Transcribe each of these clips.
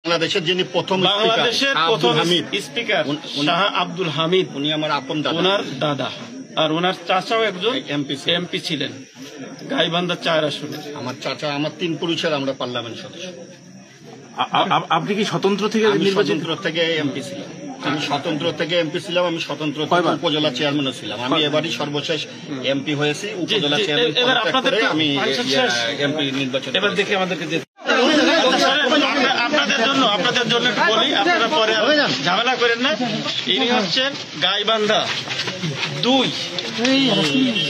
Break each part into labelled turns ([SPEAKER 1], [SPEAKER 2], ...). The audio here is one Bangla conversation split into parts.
[SPEAKER 1] বাংলাদেশের যিনি প্রথম
[SPEAKER 2] স্পিকার শাহ আব্দুল হামিদ,
[SPEAKER 1] উনি আমার আপন দাদা,
[SPEAKER 2] ওনার দাদা, আর ওনার চাচাও একজন এমপি ছিলেন গাইবান্ধা 4 আসনে।
[SPEAKER 1] আমার চাচা, আমার 3 পুরুষের আমরা পার্লামেন্ট সদস্য।
[SPEAKER 3] আপনি কি স্বতন্ত্র থেকে
[SPEAKER 1] স্বতন্ত্র থেকে এমপি ছিলাম? আমি স্বতন্ত্র থেকে এমপি ছিলাম। আমি স্বতন্ত্র থেকে উপজেলা চেয়ারম্যানও ছিলাম। আমি এবারই সর্বশেষ এমপি হয়েছি উপজেলা চেয়ারম্যান। আমি এমপি নির্বাচন।
[SPEAKER 2] এবার দেখি আমাদেরকে আপনাদের জন্য বলি, আপনারা পরে ঝামেলা করেন না। ইনি হচ্ছেন গাইবান্ধা 2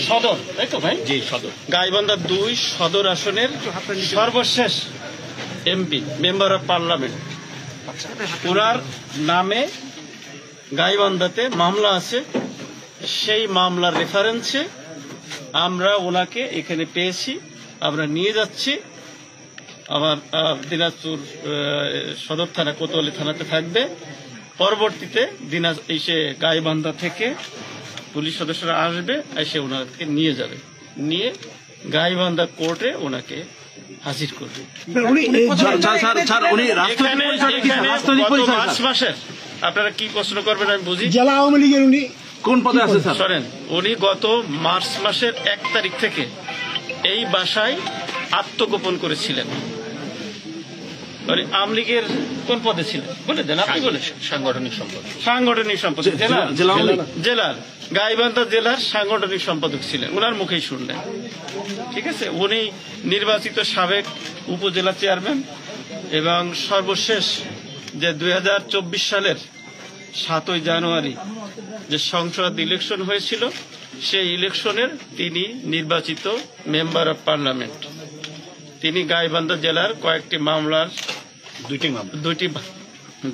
[SPEAKER 2] সদর, তাই তো ভাই?
[SPEAKER 1] জি, সদর।
[SPEAKER 2] গাইবান্ধা 2 সদর আসনের সর্বশেষ এমপি, মেম্বার অফ পার্লামেন্ট। ওনার নামে গাইবান্ধাতে মামলা আছে। সেই মামলার রেফারেন্সে আমরা ওনাকে এখানে পেয়েছি, আমরা নিয়ে যাচ্ছি। আমার দিনাজপুর সদর থানা, কোতোয়ালি থানাতে থাকবে। পরবর্তীতে এসে গাইবান্ধা থেকে পুলিশ সদস্যরা আসবে, এসে ওনাকে নিয়ে যাবে, নিয়ে গাইবান্ধা কোর্টে ওনাকে হাজির করবে। মার্চ মাসের, আপনারা কি প্রশ্ন করবেন আমি বুঝি।
[SPEAKER 4] জেলা আওয়ামী লীগের উনি
[SPEAKER 3] কোন পদে আছে স্যার?
[SPEAKER 2] শোনেন, উনি গত মার্চ মাসের 1 তারিখ থেকে এই বাসায় আত্মগোপন করেছিলেন। আওয়ামী লীগের কোন পদে ছিলেন বলে দেন, আপনি বলে।
[SPEAKER 1] সাংগঠনিক সম্পাদক।
[SPEAKER 2] সাংগঠনিক সম্পাদক জেলার গাইবান্ধা জেলার সাংগঠনিক সম্পাদক ছিলেন। ওনার মুখেই শুনলেন, ঠিক আছে? উনি নির্বাচিত সাবেক উপজেলা চেয়ারম্যান এবং সর্বশেষ যে 2024 সালের 7ই জানুয়ারি যে সংসদ ইলেকশন হয়েছিল, সেই ইলেকশনের তিনি নির্বাচিত মেম্বার অফ পার্লামেন্ট। তিনি গাইবান্ধা জেলার কয়েকটি মামলার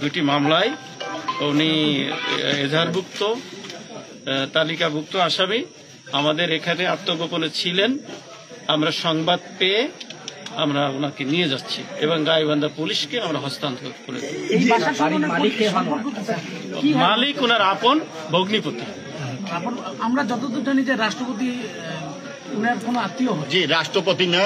[SPEAKER 2] দুইটি মামলায় উনি এজাহারভুক্ত, তালিকাভুক্ত আসামি। আমাদের এখানে আত্মগোপনে ছিলেন। আমরা সংবাদ পেয়ে আমরা ওনাকে নিয়ে যাচ্ছি এবং গাইবান্ধা পুলিশকে আমরা হস্তান্তর করে দিই। মালিক ওনার আপন ভগ্নিপতি।
[SPEAKER 4] আমরা যতদূর জানি যে রাষ্ট্রপতি ওনার কোনো আত্মীয়।
[SPEAKER 1] জি, রাষ্ট্রপতি না,